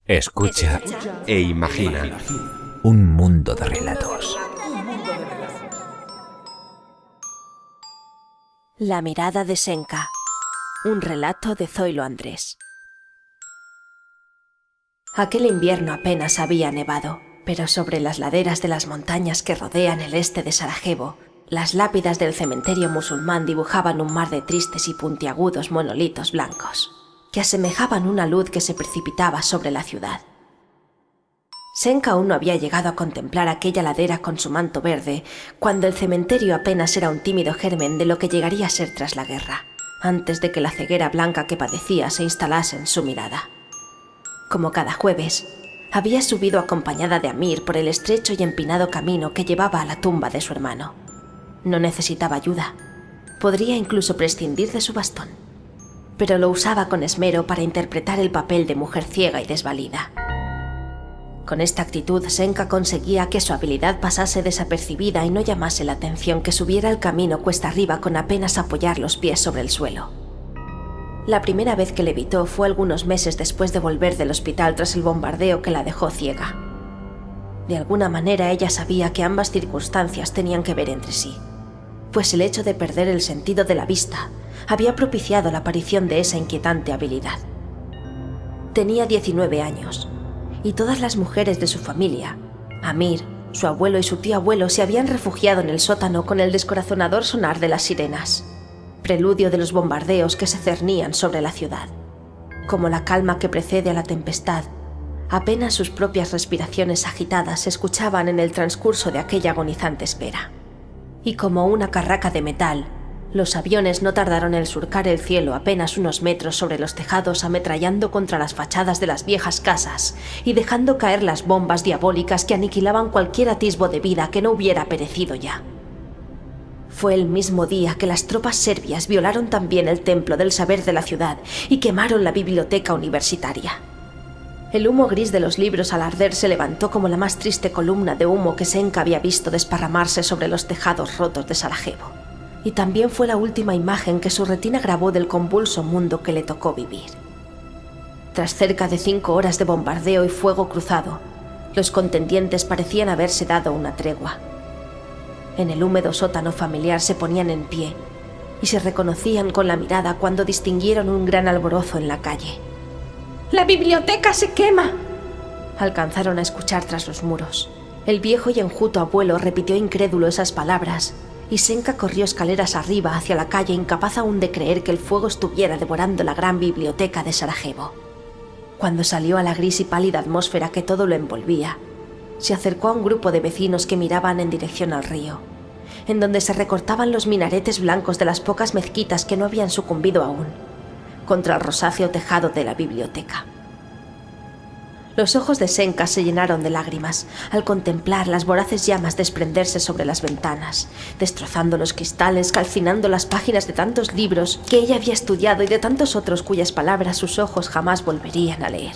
Escucha e imagina un mundo de relatos. La mirada de Senka. Un relato de Zoilo Andrés. Aquel invierno apenas había nevado, pero sobre las laderas de las montañas que rodean el este de Sarajevo, las lápidas del cementerio musulmán dibujaban un mar de tristes y puntiagudos monolitos blancos, que asemejaban una luz que se precipitaba sobre la ciudad. Senka aún no había llegado a contemplar aquella ladera con su manto verde, cuando el cementerio apenas era un tímido germen de lo que llegaría a ser tras la guerra, antes de que la ceguera blanca que padecía se instalase en su mirada. Como cada jueves, había subido acompañada de Amir por el estrecho y empinado camino que llevaba a la tumba de su hermano. No necesitaba ayuda. Podría incluso prescindir de su bastón. Pero lo usaba con esmero para interpretar el papel de mujer ciega y desvalida. Con esta actitud, Senka conseguía que su habilidad pasase desapercibida y no llamase la atención que subiera el camino cuesta arriba con apenas apoyar los pies sobre el suelo. La primera vez que levitó fue algunos meses después de volver del hospital tras el bombardeo que la dejó ciega. De alguna manera ella sabía que ambas circunstancias tenían que ver entre sí, pues el hecho de perder el sentido de la vista había propiciado la aparición de esa inquietante habilidad. Tenía 19 años, y todas las mujeres de su familia, Amir, su abuelo y su tío abuelo, se habían refugiado en el sótano con el descorazonador sonar de las sirenas, preludio de los bombardeos que se cernían sobre la ciudad. Como la calma que precede a la tempestad, apenas sus propias respiraciones agitadas se escuchaban en el transcurso de aquella agonizante espera. Y como una carraca de metal, los aviones no tardaron en surcar el cielo apenas unos metros sobre los tejados, ametrallando contra las fachadas de las viejas casas y dejando caer las bombas diabólicas que aniquilaban cualquier atisbo de vida que no hubiera perecido ya. Fue el mismo día que las tropas serbias violaron también el templo del saber de la ciudad y quemaron la biblioteca universitaria. El humo gris de los libros al arder se levantó como la más triste columna de humo que Senka había visto desparramarse sobre los tejados rotos de Sarajevo. Y también fue la última imagen que su retina grabó del convulso mundo que le tocó vivir. Tras cerca de 5 horas de bombardeo y fuego cruzado, los contendientes parecían haberse dado una tregua. En el húmedo sótano familiar se ponían en pie y se reconocían con la mirada cuando distinguieron un gran alborozo en la calle. ¡La biblioteca se quema!, alcanzaron a escuchar tras los muros. El viejo y enjuto abuelo repitió incrédulo esas palabras, y Senka corrió escaleras arriba hacia la calle, incapaz aún de creer que el fuego estuviera devorando la gran biblioteca de Sarajevo. Cuando salió a la gris y pálida atmósfera que todo lo envolvía, se acercó a un grupo de vecinos que miraban en dirección al río, en donde se recortaban los minaretes blancos de las pocas mezquitas que no habían sucumbido aún, contra el rosáceo tejado de la biblioteca. Los ojos de Senka se llenaron de lágrimas al contemplar las voraces llamas desprenderse sobre las ventanas, destrozando los cristales, calcinando las páginas de tantos libros que ella había estudiado y de tantos otros cuyas palabras sus ojos jamás volverían a leer.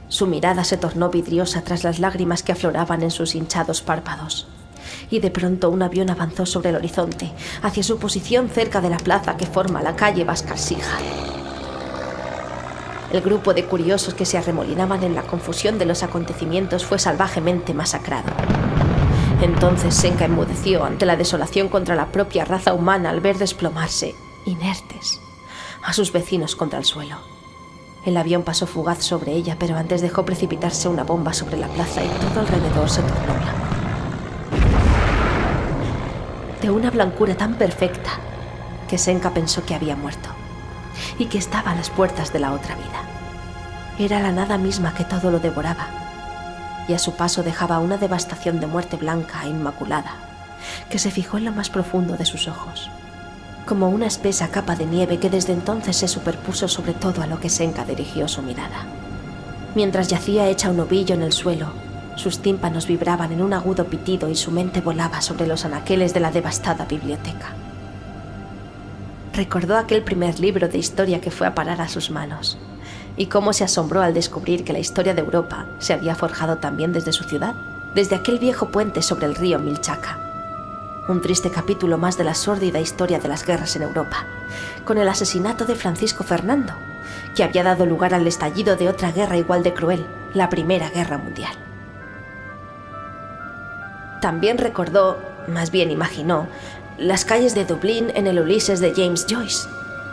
Su mirada se tornó vidriosa tras las lágrimas que afloraban en sus hinchados párpados. Y de pronto un avión avanzó sobre el horizonte, hacia su posición cerca de la plaza que forma la calle Bascarsija. El grupo de curiosos que se arremolinaban en la confusión de los acontecimientos fue salvajemente masacrado. Entonces Senka enmudeció ante la desolación contra la propia raza humana al ver desplomarse, inertes, a sus vecinos contra el suelo. El avión pasó fugaz sobre ella, pero antes dejó precipitarse una bomba sobre la plaza y todo alrededor se tornó blanco. De una blancura tan perfecta que Senka pensó que había muerto y que estaba a las puertas de la otra vida. Era la nada misma que todo lo devoraba, y a su paso dejaba una devastación de muerte blanca e inmaculada, que se fijó en lo más profundo de sus ojos, como una espesa capa de nieve que desde entonces se superpuso sobre todo a lo que Senka dirigió su mirada. Mientras yacía hecha un ovillo en el suelo, sus tímpanos vibraban en un agudo pitido y su mente volaba sobre los anaqueles de la devastada biblioteca. Recordó aquel primer libro de historia que fue a parar a sus manos, y cómo se asombró al descubrir que la historia de Europa se había forjado también desde su ciudad, desde aquel viejo puente sobre el río Milchaca. Un triste capítulo más de la sórdida historia de las guerras en Europa, con el asesinato de Francisco Fernando, que había dado lugar al estallido de otra guerra igual de cruel, la Primera Guerra Mundial. También recordó, más bien imaginó, las calles de Dublín en el Ulises de James Joyce.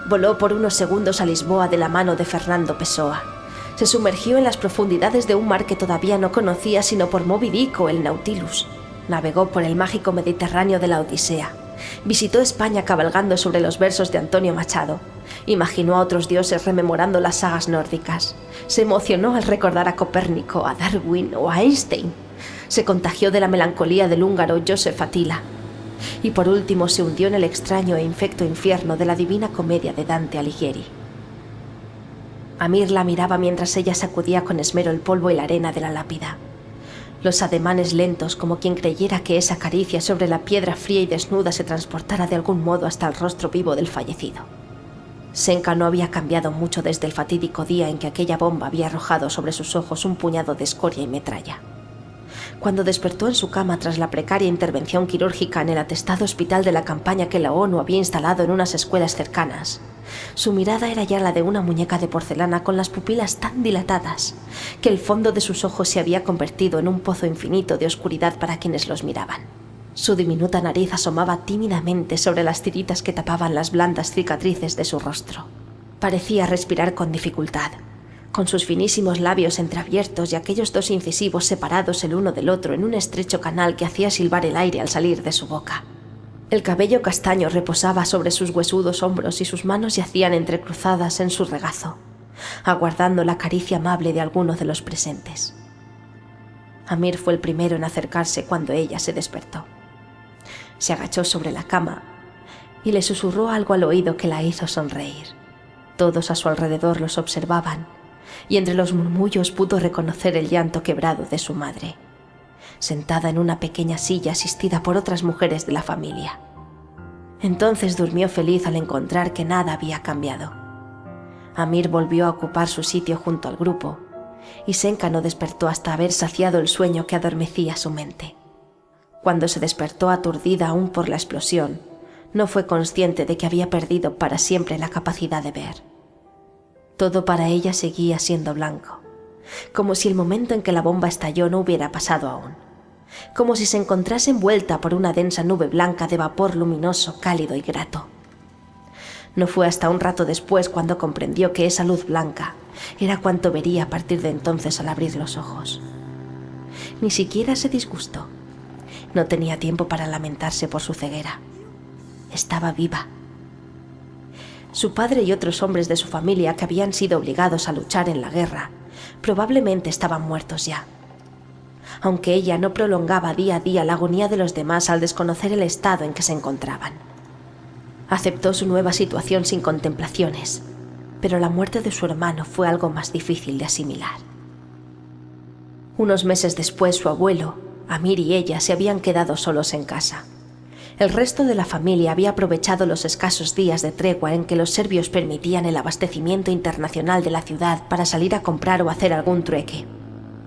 Voló por unos segundos a Lisboa de la mano de Fernando Pessoa. Se sumergió en las profundidades de un mar que todavía no conocía sino por Moby Dick o el Nautilus. Navegó por el mágico Mediterráneo de la Odisea. Visitó España cabalgando sobre los versos de Antonio Machado. Imaginó a otros dioses rememorando las sagas nórdicas. Se emocionó al recordar a Copérnico, a Darwin o a Einstein. Se contagió de la melancolía del húngaro Joseph Attila. Y por último se hundió en el extraño e infecto infierno de la Divina Comedia de Dante Alighieri. Amir la miraba mientras ella sacudía con esmero el polvo y la arena de la lápida. Los ademanes lentos, como quien creyera que esa caricia sobre la piedra fría y desnuda se transportara de algún modo hasta el rostro vivo del fallecido. Senka no había cambiado mucho desde el fatídico día en que aquella bomba había arrojado sobre sus ojos un puñado de escoria y metralla. Cuando despertó en su cama tras la precaria intervención quirúrgica en el atestado hospital de la campaña que la ONU había instalado en unas escuelas cercanas, su mirada era ya la de una muñeca de porcelana con las pupilas tan dilatadas que el fondo de sus ojos se había convertido en un pozo infinito de oscuridad para quienes los miraban. Su diminuta nariz asomaba tímidamente sobre las tiritas que tapaban las blandas cicatrices de su rostro. Parecía respirar con dificultad, con sus finísimos labios entreabiertos y aquellos dos incisivos separados el uno del otro en un estrecho canal que hacía silbar el aire al salir de su boca. El cabello castaño reposaba sobre sus huesudos hombros y sus manos yacían entrecruzadas en su regazo, aguardando la caricia amable de alguno de los presentes. Amir fue el primero en acercarse cuando ella se despertó. Se agachó sobre la cama y le susurró algo al oído que la hizo sonreír. Todos a su alrededor los observaban y entre los murmullos pudo reconocer el llanto quebrado de su madre, sentada en una pequeña silla asistida por otras mujeres de la familia. Entonces durmió feliz al encontrar que nada había cambiado. Amir volvió a ocupar su sitio junto al grupo y Senka no despertó hasta haber saciado el sueño que adormecía su mente. Cuando se despertó aturdida aún por la explosión, no fue consciente de que había perdido para siempre la capacidad de ver. Todo para ella seguía siendo blanco, como si el momento en que la bomba estalló no hubiera pasado aún, como si se encontrase envuelta por una densa nube blanca de vapor luminoso, cálido y grato. No fue hasta un rato después cuando comprendió que esa luz blanca era cuanto vería a partir de entonces al abrir los ojos. Ni siquiera se disgustó. No tenía tiempo para lamentarse por su ceguera. Estaba viva. Su padre y otros hombres de su familia que habían sido obligados a luchar en la guerra probablemente estaban muertos ya. Aunque ella no prolongaba día a día la agonía de los demás al desconocer el estado en que se encontraban. Aceptó su nueva situación sin contemplaciones, pero la muerte de su hermano fue algo más difícil de asimilar. Unos meses después, su abuelo, Amir y ella se habían quedado solos en casa. El resto de la familia había aprovechado los escasos días de tregua en que los serbios permitían el abastecimiento internacional de la ciudad para salir a comprar o hacer algún trueque.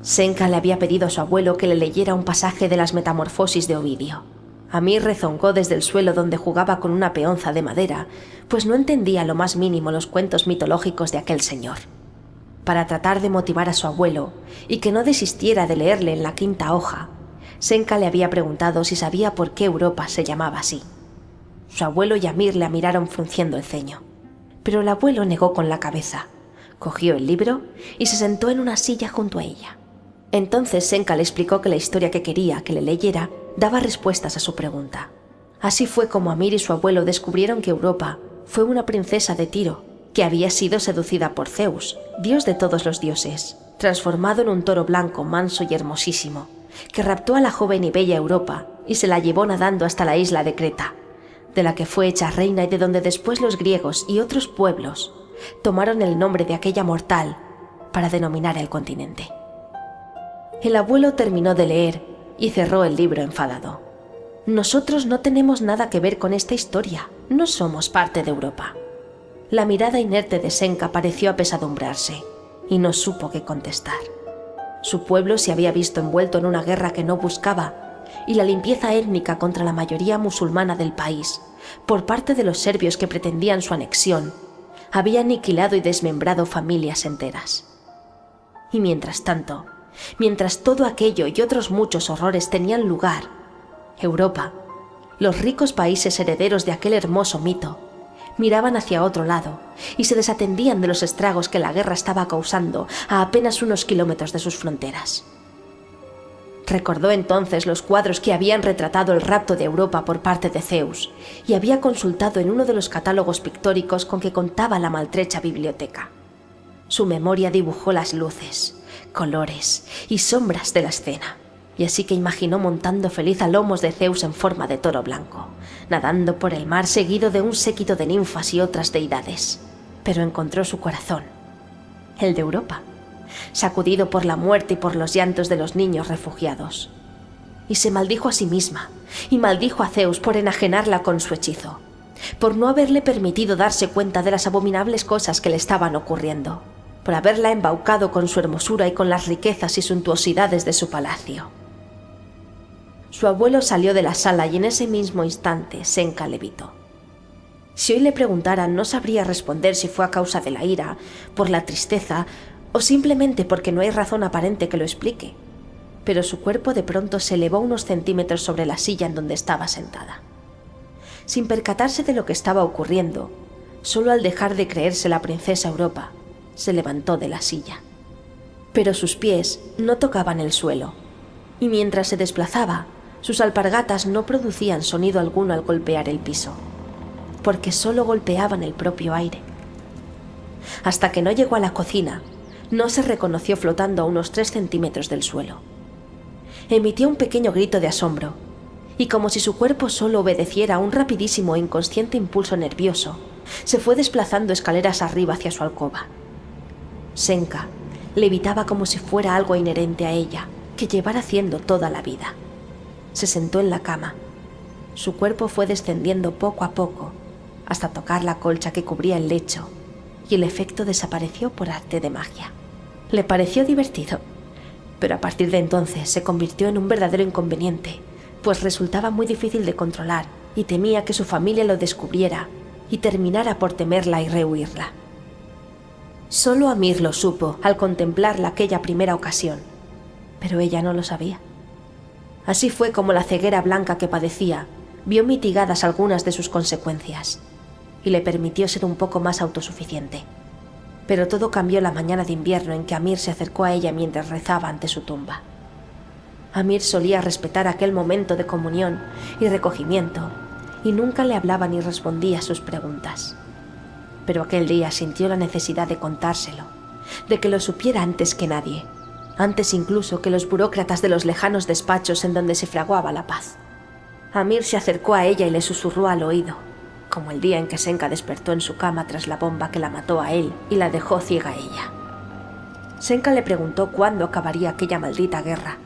Senka le había pedido a su abuelo que le leyera un pasaje de las Metamorfosis de Ovidio. Amir rezongó desde el suelo donde jugaba con una peonza de madera, pues no entendía lo más mínimo los cuentos mitológicos de aquel señor. Para tratar de motivar a su abuelo y que no desistiera de leerle en la quinta hoja, Senka le había preguntado si sabía por qué Europa se llamaba así. Su abuelo y Amir la miraron frunciendo el ceño, pero el abuelo negó con la cabeza, cogió el libro y se sentó en una silla junto a ella. Entonces Senka le explicó que la historia que quería que le leyera daba respuestas a su pregunta. Así fue como Amir y su abuelo descubrieron que Europa fue una princesa de Tiro, que había sido seducida por Zeus, dios de todos los dioses, transformado en un toro blanco, manso y hermosísimo, que raptó a la joven y bella Europa y se la llevó nadando hasta la isla de Creta, de la que fue hecha reina y de donde después los griegos y otros pueblos tomaron el nombre de aquella mortal para denominar el continente. El abuelo terminó de leer y cerró el libro enfadado. Nosotros no tenemos nada que ver con esta historia, no somos parte de Europa. La mirada inerte de Senka pareció apesadumbrarse y no supo qué contestar. Su pueblo se había visto envuelto en una guerra que no buscaba y la limpieza étnica contra la mayoría musulmana del país, por parte de los serbios que pretendían su anexión, había aniquilado y desmembrado familias enteras. Y mientras tanto, mientras todo aquello y otros muchos horrores tenían lugar, Europa, los ricos países herederos de aquel hermoso mito, miraban hacia otro lado y se desatendían de los estragos que la guerra estaba causando a apenas unos kilómetros de sus fronteras. Recordó entonces los cuadros que habían retratado el rapto de Europa por parte de Zeus y había consultado en uno de los catálogos pictóricos con que contaba la maltrecha biblioteca. Su memoria dibujó las luces, colores y sombras de la escena, y así que imaginó montando feliz a lomos de Zeus en forma de toro blanco, nadando por el mar seguido de un séquito de ninfas y otras deidades. Pero encontró su corazón, el de Europa, sacudido por la muerte y por los llantos de los niños refugiados. Y se maldijo a sí misma, y maldijo a Zeus por enajenarla con su hechizo, por no haberle permitido darse cuenta de las abominables cosas que le estaban ocurriendo, por haberla embaucado con su hermosura y con las riquezas y suntuosidades de su palacio. Su abuelo salió de la sala y en ese mismo instante Senka levitó. Si hoy le preguntaran, no sabría responder si fue a causa de la ira, por la tristeza o simplemente porque no hay razón aparente que lo explique. Pero su cuerpo de pronto se elevó unos centímetros sobre la silla en donde estaba sentada. Sin percatarse de lo que estaba ocurriendo, solo al dejar de creerse la princesa Europa, se levantó de la silla. Pero sus pies no tocaban el suelo, y mientras se desplazaba, sus alpargatas no producían sonido alguno al golpear el piso, porque solo golpeaban el propio aire. Hasta que no llegó a la cocina, no se reconoció flotando a unos 3 centímetros del suelo. Emitió un pequeño grito de asombro, y como si su cuerpo solo obedeciera a un rapidísimo e inconsciente impulso nervioso, se fue desplazando escaleras arriba hacia su alcoba. Senka levitaba como si fuera algo inherente a ella, que llevara haciendo toda la vida. Se sentó en la cama. Su cuerpo fue descendiendo poco a poco, hasta tocar la colcha que cubría el lecho, y el efecto desapareció por arte de magia. Le pareció divertido, pero a partir de entonces se convirtió en un verdadero inconveniente, pues resultaba muy difícil de controlar y temía que su familia lo descubriera y terminara por temerla y rehuirla. Solo Amir lo supo al contemplarla aquella primera ocasión, pero ella no lo sabía. Así fue como la ceguera blanca que padecía vio mitigadas algunas de sus consecuencias y le permitió ser un poco más autosuficiente. Pero todo cambió la mañana de invierno en que Amir se acercó a ella mientras rezaba ante su tumba. Amir solía respetar aquel momento de comunión y recogimiento y nunca le hablaba ni respondía a sus preguntas. Pero aquel día sintió la necesidad de contárselo, de que lo supiera antes que nadie, antes incluso que los burócratas de los lejanos despachos en donde se fraguaba la paz. Amir se acercó a ella y le susurró al oído, como el día en que Senka despertó en su cama tras la bomba que la mató a él y la dejó ciega a ella. Senka le preguntó cuándo acabaría aquella maldita guerra,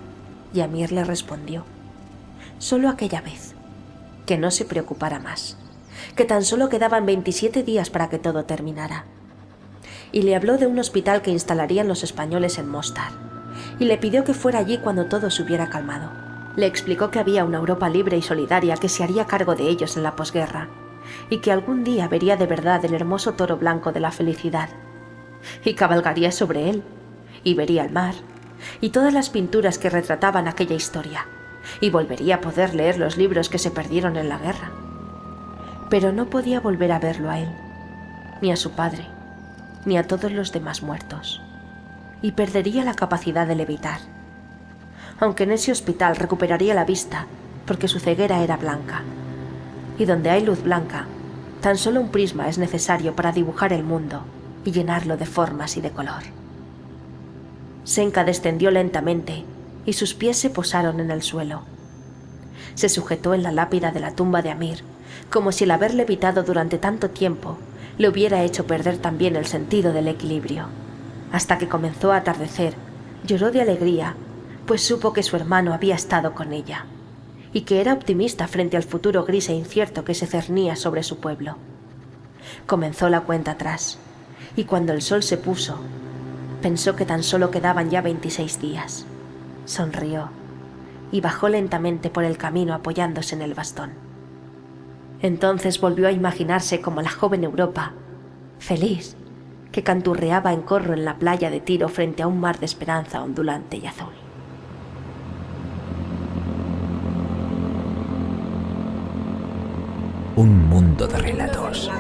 y Amir le respondió, solo aquella vez, que no se preocupara más, que tan solo quedaban 27 días para que todo terminara. Y le habló de un hospital que instalarían los españoles en Mostar, y le pidió que fuera allí cuando todo se hubiera calmado. Le explicó que había una Europa libre y solidaria que se haría cargo de ellos en la posguerra, y que algún día vería de verdad el hermoso toro blanco de la felicidad, y cabalgaría sobre él, y vería el mar, y todas las pinturas que retrataban aquella historia, y volvería a poder leer los libros que se perdieron en la guerra. Pero no podía volver a verlo a él, ni a su padre, ni a todos los demás muertos, y perdería la capacidad de levitar. Aunque en ese hospital recuperaría la vista, porque su ceguera era blanca. Y donde hay luz blanca, tan solo un prisma es necesario para dibujar el mundo y llenarlo de formas y de color. Senka descendió lentamente y sus pies se posaron en el suelo. Se sujetó en la lápida de la tumba de Amir, como si el haber levitado durante tanto tiempo le hubiera hecho perder también el sentido del equilibrio. Hasta que comenzó a atardecer, lloró de alegría, pues supo que su hermano había estado con ella, y que era optimista frente al futuro gris e incierto que se cernía sobre su pueblo. Comenzó la cuenta atrás, y cuando el sol se puso, pensó que tan solo quedaban ya 26 días. Sonrió, y bajó lentamente por el camino apoyándose en el bastón. Entonces volvió a imaginarse como la joven Europa, feliz, que canturreaba en corro en la playa de Tiro frente a un mar de esperanza ondulante y azul. Un mundo de relatos.